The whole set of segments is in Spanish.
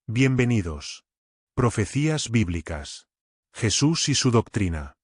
Bienvenidos. Profecías bíblicas. Jesús y su doctrina.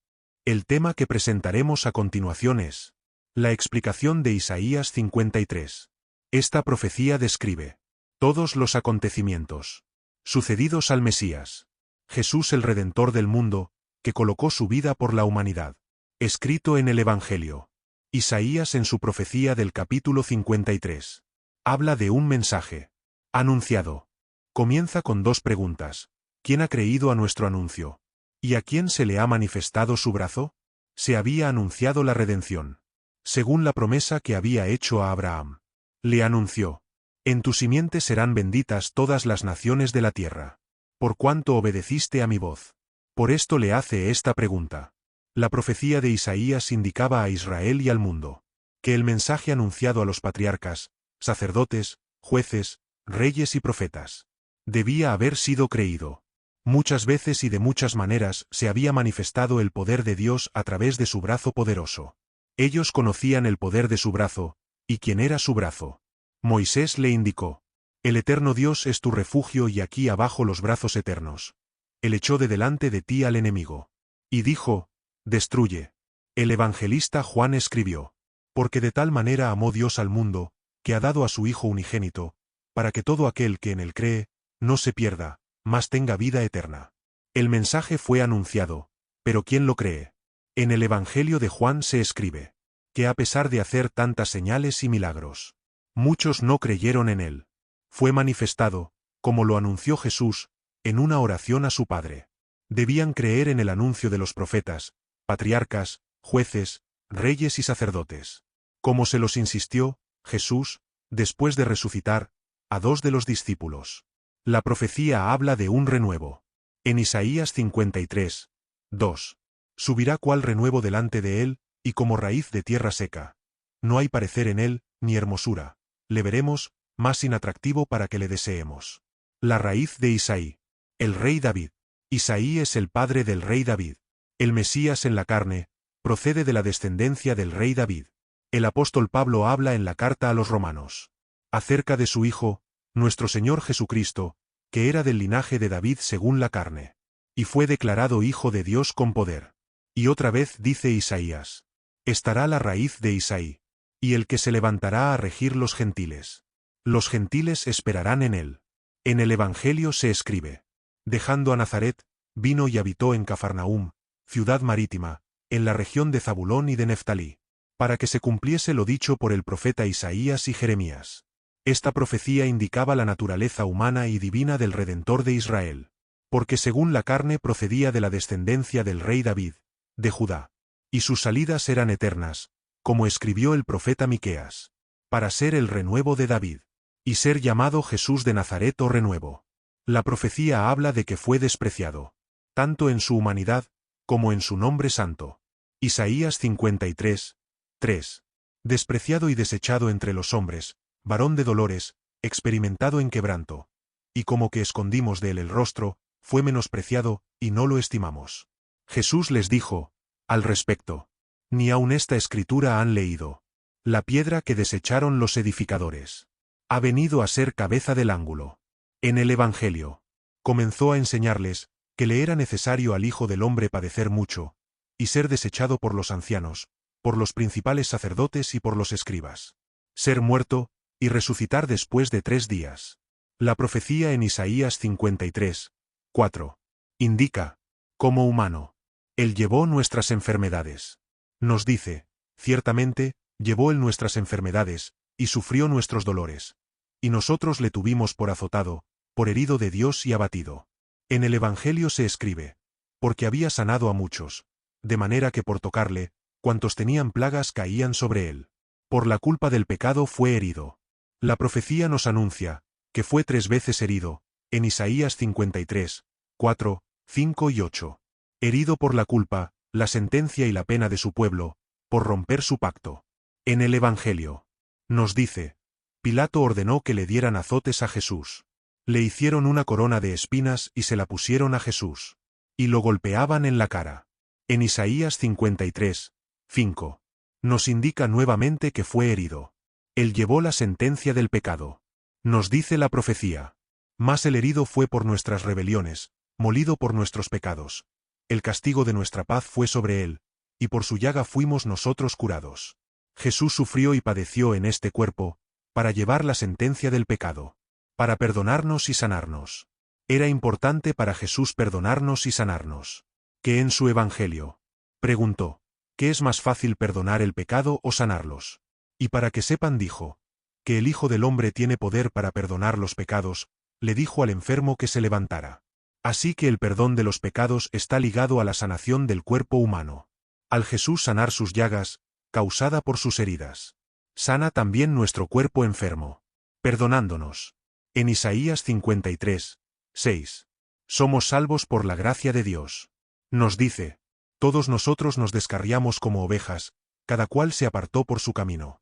El tema que presentaremos a continuación es la explicación de Isaías 53. Esta profecía describe todos los acontecimientos sucedidos al Mesías, Jesús el Redentor del mundo, que colocó su vida por la humanidad. Escrito en el Evangelio. Isaías en su profecía del capítulo 53. Habla de un mensaje anunciado. Comienza con dos preguntas. ¿Quién ha creído a nuestro anuncio? ¿Y a quién se le ha manifestado su brazo? Se había anunciado la redención, según la promesa que había hecho a Abraham. Le anunció: en tu simiente serán benditas todas las naciones de la tierra, por cuanto obedeciste a mi voz. Por esto le hace esta pregunta. La profecía de Isaías indicaba a Israel y al mundo que el mensaje anunciado a los patriarcas, sacerdotes, jueces, reyes y profetas debía haber sido creído. Muchas veces y de muchas maneras se había manifestado el poder de Dios a través de su brazo poderoso. Ellos conocían el poder de su brazo, y quién era su brazo. Moisés le indicó: el eterno Dios es tu refugio y aquí abajo los brazos eternos. Él echó de delante de ti al enemigo. Y dijo: destruye. El evangelista Juan escribió: porque de tal manera amó Dios al mundo, que ha dado a su Hijo unigénito, para que todo aquel que en él cree, no se pierda, mas tenga vida eterna. El mensaje fue anunciado, pero ¿quién lo cree? En el Evangelio de Juan se escribe que a pesar de hacer tantas señales y milagros, muchos no creyeron en él. Fue manifestado, como lo anunció Jesús, en una oración a su Padre. Debían creer en el anuncio de los profetas, patriarcas, jueces, reyes y sacerdotes. Como se los insistió Jesús, después de resucitar a dos de los discípulos. La profecía habla de un renuevo. En Isaías 53, 2. Subirá cual renuevo delante de él, y como raíz de tierra seca. No hay parecer en él, ni hermosura. Le veremos, más inatractivo para que le deseemos. La raíz de Isaí. El rey David. Isaí es el padre del rey David. El Mesías en la carne, procede de la descendencia del rey David. El apóstol Pablo habla en la carta a los romanos acerca de su Hijo, nuestro Señor Jesucristo, que era del linaje de David según la carne, y fue declarado Hijo de Dios con poder. Y otra vez dice Isaías: estará la raíz de Isaí, y el que se levantará a regir los gentiles. Los gentiles esperarán en él. En el Evangelio se escribe: dejando a Nazaret, vino y habitó en Cafarnaúm, ciudad marítima, en la región de Zabulón y de Neftalí, para que se cumpliese lo dicho por el profeta Isaías y Jeremías. Esta profecía indicaba la naturaleza humana y divina del Redentor de Israel, porque según la carne procedía de la descendencia del rey David, de Judá, y sus salidas eran eternas, como escribió el profeta Miqueas, para ser el renuevo de David, y ser llamado Jesús de Nazaret o renuevo. La profecía habla de que fue despreciado, tanto en su humanidad, como en su nombre santo. Isaías 53, 3. Despreciado y desechado entre los hombres, varón de dolores, experimentado en quebranto. Y como que escondimos de él el rostro, fue menospreciado, y no lo estimamos. Jesús les dijo al respecto: ni aun esta escritura han leído. La piedra que desecharon los edificadores ha venido a ser cabeza del ángulo. En el Evangelio comenzó a enseñarles que le era necesario al Hijo del Hombre padecer mucho, y ser desechado por los ancianos, por los principales sacerdotes y por los escribas. Ser muerto, y resucitar después de 3 días. La profecía en Isaías 53, 4. Indica: como humano, él llevó nuestras enfermedades. Nos dice: ciertamente, llevó él nuestras enfermedades, y sufrió nuestros dolores. Y nosotros le tuvimos por azotado, por herido de Dios y abatido. En el Evangelio se escribe: porque había sanado a muchos, de manera que por tocarle, cuantos tenían plagas caían sobre él. Por la culpa del pecado fue herido. La profecía nos anuncia que fue 3 veces herido, en Isaías 53, 4, 5 y 8. Herido por la culpa, la sentencia y la pena de su pueblo, por romper su pacto. En el Evangelio nos dice: Pilato ordenó que le dieran azotes a Jesús. Le hicieron una corona de espinas y se la pusieron a Jesús. Y lo golpeaban en la cara. En Isaías 53, 5. Nos indica nuevamente que fue herido. Él llevó la sentencia del pecado. Nos dice la profecía: Mas el herido fue por nuestras rebeliones, molido por nuestros pecados. El castigo de nuestra paz fue sobre él, y por su llaga fuimos nosotros curados. Jesús sufrió y padeció en este cuerpo, para llevar la sentencia del pecado, para perdonarnos y sanarnos. Era importante para Jesús perdonarnos y sanarnos. ¿Qué en su evangelio? Preguntó, ¿qué es más fácil perdonar el pecado o sanarlos? Y para que sepan dijo, que el Hijo del Hombre tiene poder para perdonar los pecados, le dijo al enfermo que se levantara. Así que el perdón de los pecados está ligado a la sanación del cuerpo humano. Al Jesús sanar sus llagas, causada por sus heridas, sana también nuestro cuerpo enfermo, perdonándonos. En Isaías 53, 6. Somos salvos por la gracia de Dios. Nos dice, todos nosotros nos descarriamos como ovejas, cada cual se apartó por su camino.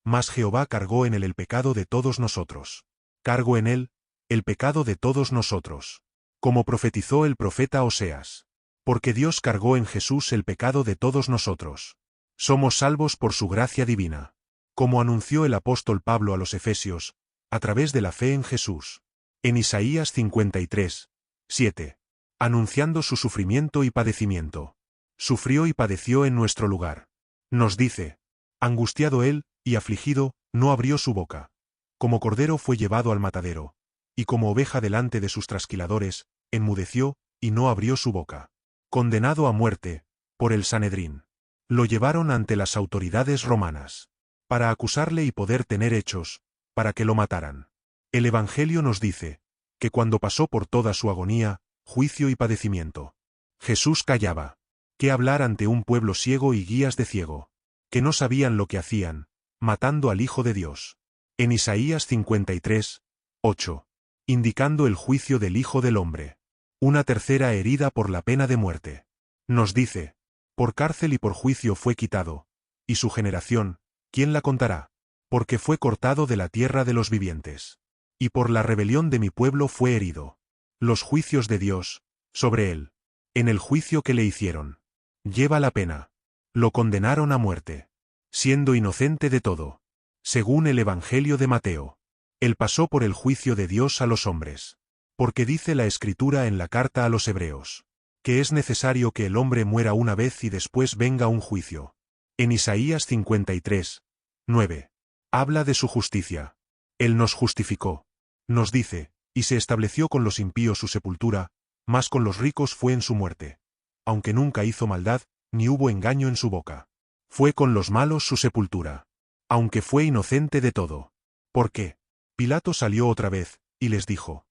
Mas Jehová cargó en él el pecado de todos nosotros. Cargó en él el pecado de todos nosotros. Como profetizó el profeta Oseas. Porque Dios cargó en Jesús el pecado de todos nosotros. Somos salvos por su gracia divina. Como anunció el apóstol Pablo a los Efesios, a través de la fe en Jesús. En Isaías 53, 7. Anunciando su sufrimiento y padecimiento. Sufrió y padeció en nuestro lugar. Nos dice, angustiado él, y afligido, no abrió su boca. Como cordero fue llevado al matadero, y como oveja delante de sus trasquiladores, enmudeció, y no abrió su boca. Condenado a muerte, por el Sanedrín. Lo llevaron ante las autoridades romanas, para acusarle y poder tener hechos, para que lo mataran. El Evangelio nos dice, que cuando pasó por toda su agonía, juicio y padecimiento, Jesús callaba. ¿Qué hablar ante un pueblo ciego y guías de ciego? Que no sabían lo que hacían, matando al Hijo de Dios. En Isaías 53, 8. Indicando el juicio del Hijo del Hombre. Una tercera herida por la pena de muerte. Nos dice, por cárcel y por juicio fue quitado, y su generación, ¿quién la contará? Porque fue cortado de la tierra de los vivientes. Y por la rebelión de mi pueblo fue herido. Los juicios de Dios, sobre él. En el juicio que le hicieron. Lleva la pena. Lo condenaron a muerte. Siendo inocente de todo. Según el Evangelio de Mateo. Él pasó por el juicio de Dios a los hombres. Porque dice la Escritura en la carta a los Hebreos, que es necesario que el hombre muera una vez y después venga un juicio. En Isaías 53, 9. Habla de su justicia. Él nos justificó. Nos dice, y se estableció con los impíos su sepultura, mas con los ricos fue en su muerte. Aunque nunca hizo maldad, ni hubo engaño en su boca. Fue con los malos su sepultura. Aunque fue inocente de todo. ¿Por qué? Pilato salió otra vez, y les dijo,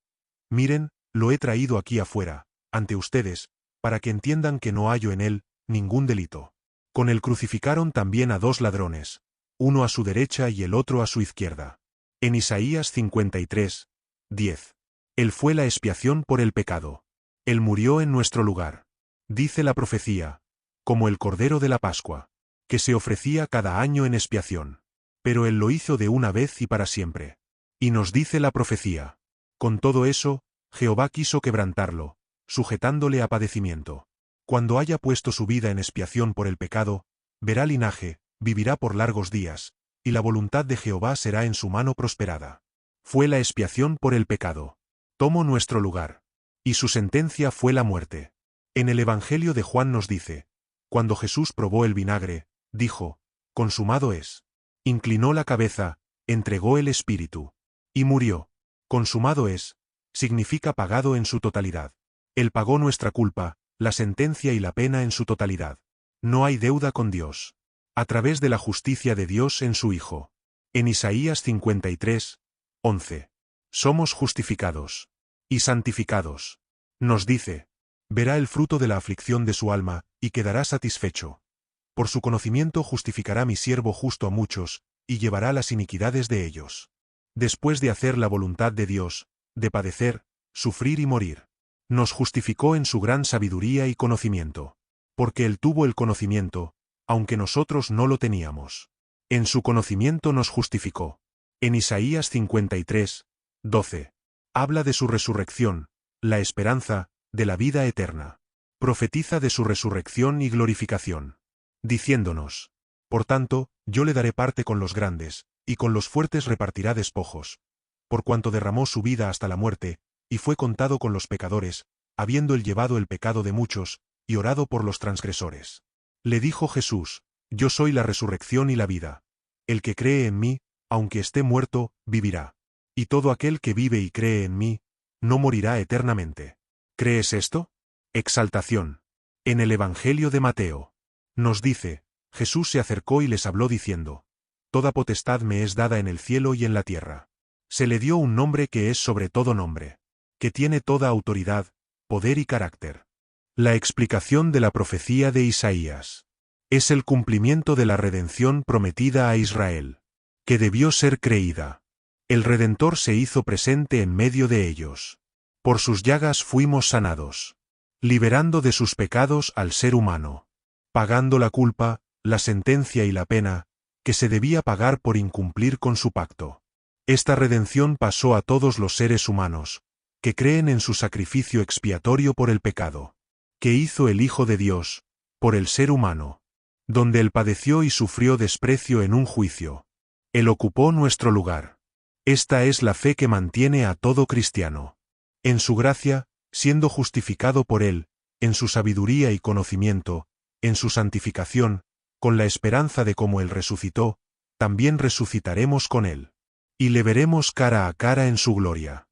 miren, lo he traído aquí afuera, ante ustedes, para que entiendan que no hallo en él ningún delito. Con él crucificaron también a dos ladrones, uno a su derecha y el otro a su izquierda. En Isaías 53, 10. Él fue la expiación por el pecado. Él murió en nuestro lugar. Dice la profecía, como el Cordero de la Pascua, que se ofrecía cada año en expiación. Pero él lo hizo de una vez y para siempre. Y nos dice la profecía, con todo eso, Jehová quiso quebrantarlo, sujetándole a padecimiento. Cuando haya puesto su vida en expiación por el pecado, verá linaje, vivirá por largos días, y la voluntad de Jehová será en su mano prosperada. Fue la expiación por el pecado. Tomó nuestro lugar. Y su sentencia fue la muerte. En el Evangelio de Juan nos dice, cuando Jesús probó el vinagre, dijo, consumado es. Inclinó la cabeza, entregó el espíritu. Y murió. Consumado es, significa pagado en su totalidad. Él pagó nuestra culpa, la sentencia y la pena en su totalidad. No hay deuda con Dios. A través de la justicia de Dios en su Hijo. En Isaías 53, 11. Somos justificados. Y santificados. Nos dice, verá el fruto de la aflicción de su alma, y quedará satisfecho. Por su conocimiento justificará mi siervo justo a muchos, y llevará las iniquidades de ellos. Después de hacer la voluntad de Dios, de padecer, sufrir y morir, nos justificó en su gran sabiduría y conocimiento. Porque él tuvo el conocimiento, aunque nosotros no lo teníamos. En su conocimiento nos justificó. En Isaías 53, 12. Habla de su resurrección, la esperanza, de la vida eterna. Profetiza de su resurrección y glorificación. Diciéndonos, por tanto, yo le daré parte con los grandes, y con los fuertes repartirá despojos. Por cuanto derramó su vida hasta la muerte, y fue contado con los pecadores, habiendo él llevado el pecado de muchos, y orado por los transgresores. Le dijo Jesús: Yo soy la resurrección y la vida. El que cree en mí, aunque esté muerto, vivirá. Y todo aquel que vive y cree en mí, no morirá eternamente. ¿Crees esto? Exaltación. En el Evangelio de Mateo nos dice: Jesús se acercó y les habló diciendo: Toda potestad me es dada en el cielo y en la tierra. Se le dio un nombre que es sobre todo nombre, que tiene toda autoridad, poder y carácter. La explicación de la profecía de Isaías es el cumplimiento de la redención prometida a Israel, que debió ser creída. El Redentor se hizo presente en medio de ellos. Por sus llagas fuimos sanados, liberando de sus pecados al ser humano, pagando la culpa, la sentencia y la pena, que se debía pagar por incumplir con su pacto. Esta redención pasó a todos los seres humanos, que creen en su sacrificio expiatorio por el pecado, que hizo el Hijo de Dios, por el ser humano, donde él padeció y sufrió desprecio en un juicio. Él ocupó nuestro lugar. Esta es la fe que mantiene a todo cristiano. En su gracia, siendo justificado por él, en su sabiduría y conocimiento, en su santificación, con la esperanza de cómo él resucitó, también resucitaremos con él. Y le veremos cara a cara en su gloria.